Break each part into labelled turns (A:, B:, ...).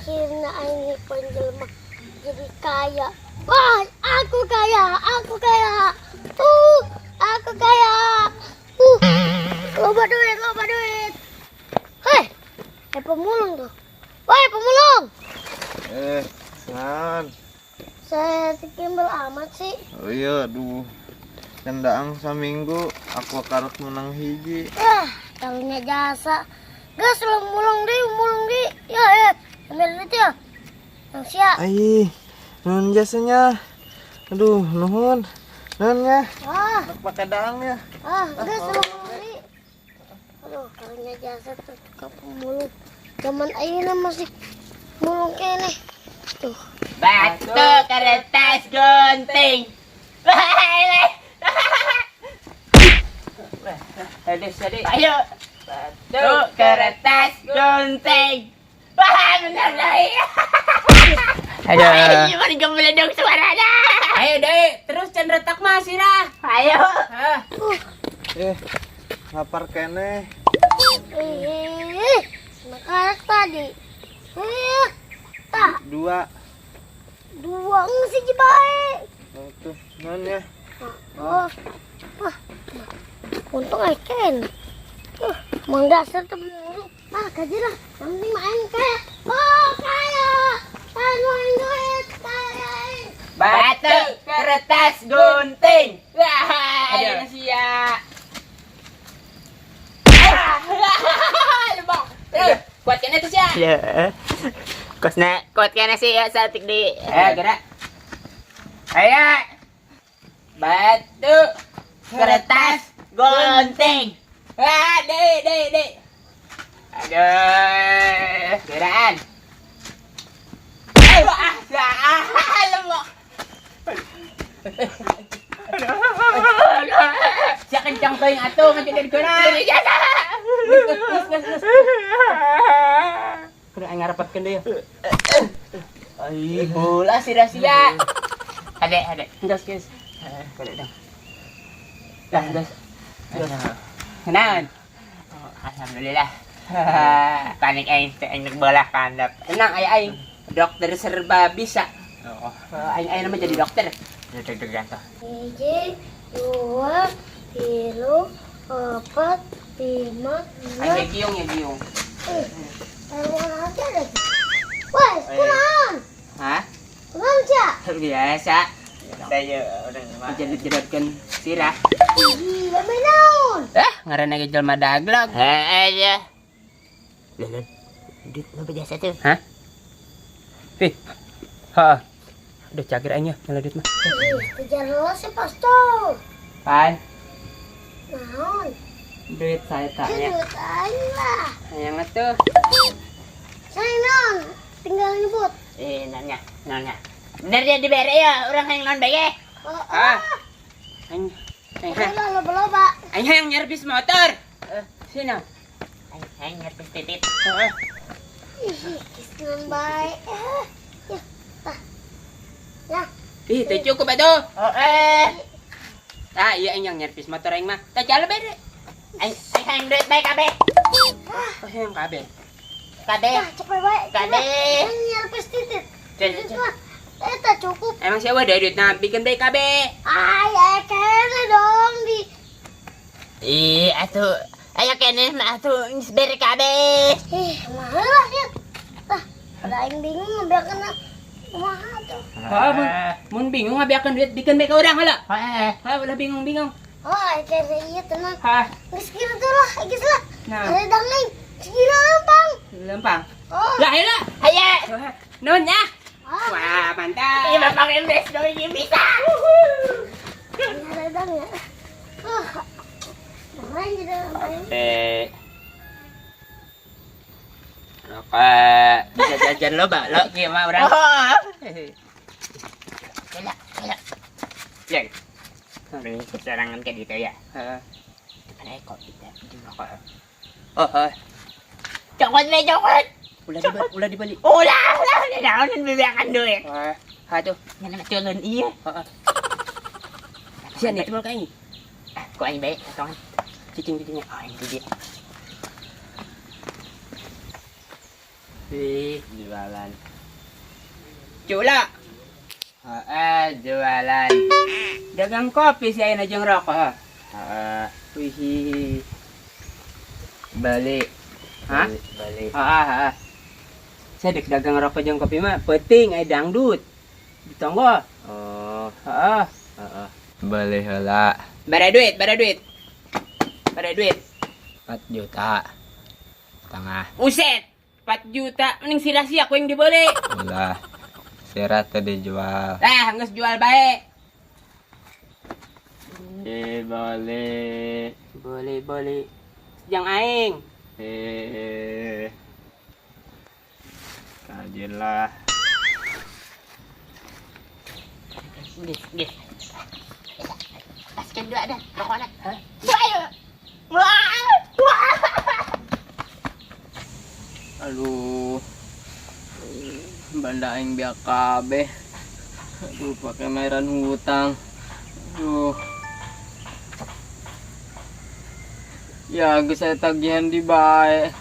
A: akhirnya ini penjelma jadi kaya. Wah, aku kaya, aku kaya. Aku kaya. Loba duit, loba duit. Hei, pemulung tuh. Woi, pemulung.
B: Nan.
A: Saya timbul amat sih.
B: Oh iya, aduh. Kendaang saminggu aku karek menang hiji.
A: Tahunya jasa. Gas lo mulung di. Ya. Ambil duit ya. Yang siap.
B: Ai, nuhun jasanya. Aduh, nuhun. Nuhun ya. Pakai daang ya.
A: Gas lo mulung di. Aduh, tahunya jasa tuh tukang pemulung. Zaman ayeuna masih mulung kene. Tuh.
C: Batu, kertas, gunting. Sedih. Ayo. Batu, kertas, gunting. Wah, benar deh. Aduh. Gimana gembel dong suaranya? Ayo deh, terus cenderetak masih dah. Ayo.
B: Lapar kene.
A: Makarak tadi. Tak.
B: Dua
A: Sih baik.
B: Oh, tuh, nuhun ya.
A: Untung ikan. Mang dasar tuh belum. Gaji lah. Yang penting main kaya. Kaya. Main duit. Kaya.
C: Batu, kertas, gunting. Wah, ayo siap. Kuatkan itu siap. Kuatkan sih ya satik di. Gerak. Ayo. Batu, kertas, gunting. Wah, deh. Aduh, gerakan. Lemok. Siya kencang to yung ato, kencang ko na. Gus. Kuno ay ngarapat ka na yun. Ay, bola siya. Hade. Gas. Kada dong. Gas. Kenaon? Alhamdulillah. Panik ay nagbola kandap. Tenang ay. Dokter serba bisa. Ay naman jadi dokter. Deg-degan to.
A: 1, 2, 3, 4, 5, 6.
C: Ay giyong.
A: Taruhan aja deh. Wah, kunaon?
C: Hah?
A: Kunaon siya?
C: Biasa. Saya udah jedot-jedotkeun sirah.
A: Gila menaon.
C: Ngaranna ge jelema daglog. Aja. Lelon. Duit nu biasa tuh. Hah? Udah cagir aja nyala duit mah.
A: Kejar lo sih pastor.
C: Pan.
A: Naon?
C: Duit saya tanya.
A: Duit aja lah.
C: Yang itu.
A: Saya non. Tinggal nyebut.
C: Nanya. Bener dia dibere ya, orang yang non bae. Aing
A: Loba.
C: Aing yang nyervis motor. Sini. Aing nyervis titit.
A: Kisnan baik. Ya.
C: Ih, teh cukup atuh. Iya aing yang nyervis motor aing mah. Tah jalo bere. Aing duit bae kabeh. Yang kabeh.
A: Cepet baik.
C: Kabeh.
A: Nyerpes titit.
C: Cek.
A: Eta cukup.
C: Emang siapa ada duit nah bikin bae kabeh.
A: Kene dong di.
C: Atuh. Ayo kene mah atuh bere kabeh.
A: Mahal lah ya. Ada yang bingung ngambil kena mahal tuh.
C: Mun bingung ngabiakeun duit bikin bae ka urang heula. Ulah bingung-bingung.
A: Kene iya tenang. Geus kira tuh lah, geus lah.
C: Nah.
A: Ada dangling. Sekira lempang.
C: Lempang. Lah heula. Haye. Nun ya. Wah, mantap. Iya, Bapak Embes dong ini bisa.
A: Ada dang ya. Main gitu.
C: Bisa jajan lo, Mbak. Lo gimana orang? Gila. Yang. Ini keterangan kayak gitu ya. Mana kok kita juga. Coklat. Ulah dibalik. Ulah daun bibiakan duit. Tuh. Yang nak jalan iya. Sian itu mau kain. Kok aing baik, tongan. Cicing-cicingnya. Ini dia. Jualan. Cula. Jualan. Dagang kopi si Aina jeung rokok. Wih. Balik. Hah? Balik. Saya dek dagang rokok jeung kopi mah penting aya dangdut. Ditonggo.
B: Balik heula.
C: Bare duit.
B: 4 juta. Tengah.
C: Uset. 4 juta mending sia-sia aku yang dibeli.
B: Ulah. Sira teh dijual.
C: Geus jual bae. Boleh. Jang aing.
B: Kajin lah.
C: Gis. Taskeun dua dah, rokokna.
B: Aduh. Banda aing biak kabeh. Aduh, pakai maeran hutang. Aduh. Ya, geus saya tagihan di bae.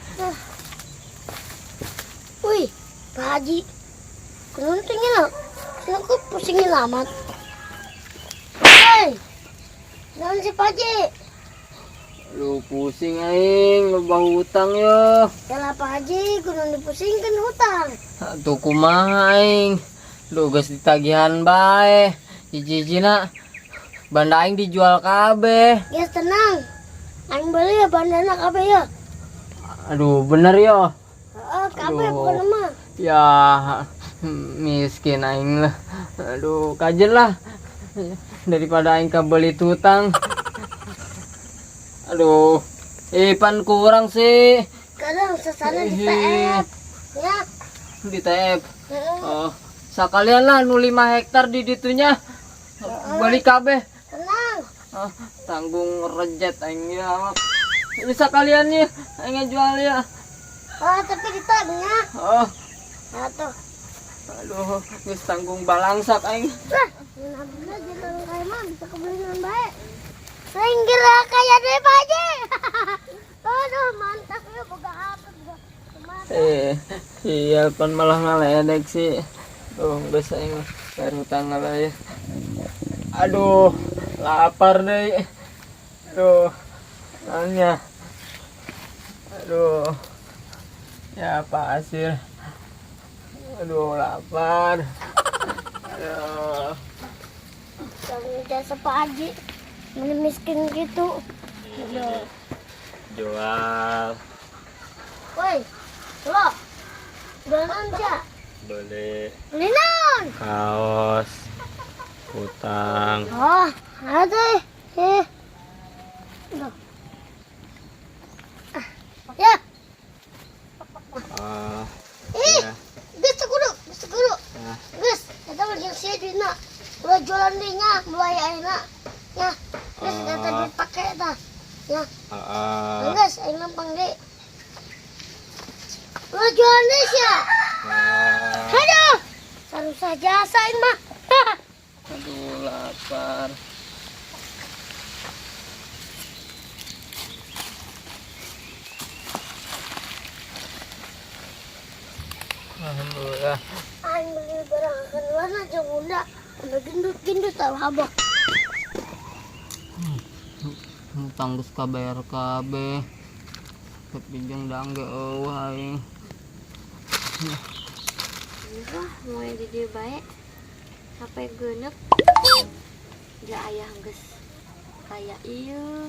A: Wih, Pak Haji. Kenapa aku pusingin amat. Hei, naon si Pak Haji?
B: Aduh, pusing aing, loba hutang yo.
A: Yalah Pak Haji, kudu dipusingkeun hutang.
B: Atuh kumaha aing? Duh, geus ditagihan bae. Jiji-jina banda aing dijual kabeh.
A: Ya tenang. Aing beli ya bandana kabeh ya.
B: Aduh, bener yo.
A: Kabeh
B: Aduh.
A: bukan mah.
B: Ya, miskin aing lah. Aduh, kajen lah. Daripada aing kabeli hutang. Aduh, pan kurang sih.
A: Kadang sesana di TF. Ya.
B: Di TF. Oh, sakalian lah nu 5 hektar di ditunya. Beli kabeh.
A: Tenang.
B: Tanggung rejet aing ya. Ini sakaliannya aing jual ya.
A: Tapi ditanya. Tuh.
B: Aduh, geus tanggung balangsak aing.
A: Bener-bener jalan kayak mah bisa kebeli dengan baik. Saya kira kayak deh Pak Haji. Aduh, mantap ya boga apa boga.
B: Iya pan malah ngaledek sih. Tuh, geus aing bayar hutang ya. Aduh, lapar deh. Aduh, nanya. Aduh. Ya Pak Asir. Aduh, lapar. Aduh.
A: Jangan jasa Pak Haji. Mana miskin gitu. Aduh.
B: Jual.
A: Woi, lo. Jualan aja.
B: Beli
A: Beli non.
B: kaos. Hutang.
A: Ada. Duh. Ya.
B: Ya.
A: Gus seguru.
B: Ya.
A: Gus, kita mau sia dina. Ulah jualan dinya, mulai ayeuna. Ya. Gus, kata dipakai tah. Ya. Gus, ayeuna pangge. Ulah jualan deh sia. Aduh. Sarusah jasa ini mah.
B: Aduh, lapar. Alhamdulillah.
A: Aing beli barang keluar aja bunda. Udah gendut tau habok.
B: Hutang geus kabayar kabeh. Tapi jeung dangge eueuh aing.
A: Wah, mulai di dieu bae. Sampai geuneuk. Ja aya geus kaya ieu.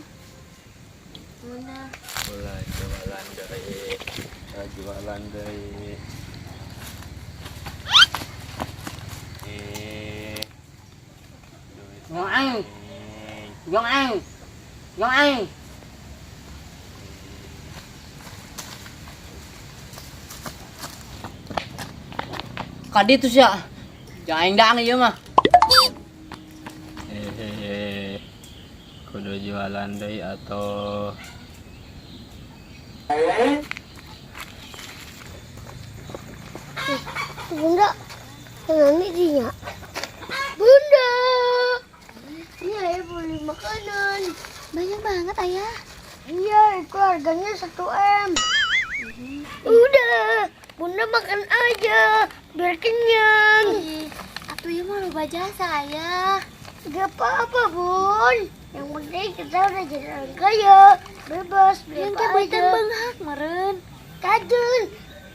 A: Muna.
B: Ulah jualan deui. Jualan deui.
C: Yang aing. Kadi tuh sia. Jangan dang ieu mah.
B: Kudu jualan deui atuh.
A: Bunda, ini dia. Bunda, ini ayah beli makanan. Banyak banget ayah. Iya, itu harganya 1 M. Udah, Bunda udah kenyang.
D: Atuh ya mau lupa jasa ayah.
A: Gak apa-apa, Bun. Yang penting kita udah jadi orang kaya. Bebas,
D: Yang
A: bebas
D: kayak
A: aja.
D: benghak meren.
A: Kajun.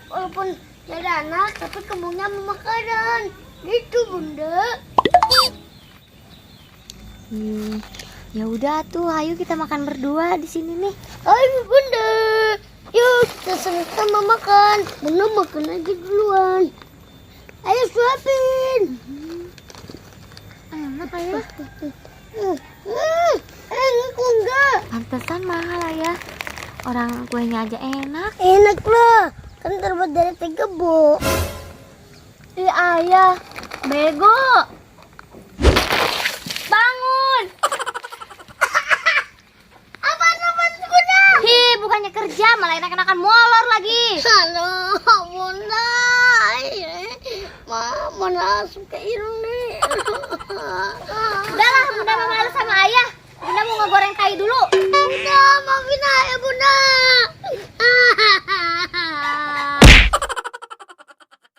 A: Walaupun jadi anak, tapi kembungnya mau makanan. Gitu, Bunda.
D: Ya udah tuh, ayo kita makan berdua di sini nih.
A: Ayo, Bunda. Yuk, kita sama-sama makan. Bunda makan aja duluan. Ayo, suapin.
D: Enak ayah.
A: Enak enggak?
D: Pantesan mahal ayah. Orang kuenya aja enak.
A: Enak lah. Kan terbuat dari tegebo.
D: Ih ayah, bego. Bangun.
A: Apaan Bunda?
D: Hi, bukannya kerja malah enak-enakan molor lagi.
A: Halo, Bunda. Mama langsung ke irung nih.
D: Udah lah, Bunda mau malas sama ayah. Bunda mau ngegoreng kai dulu.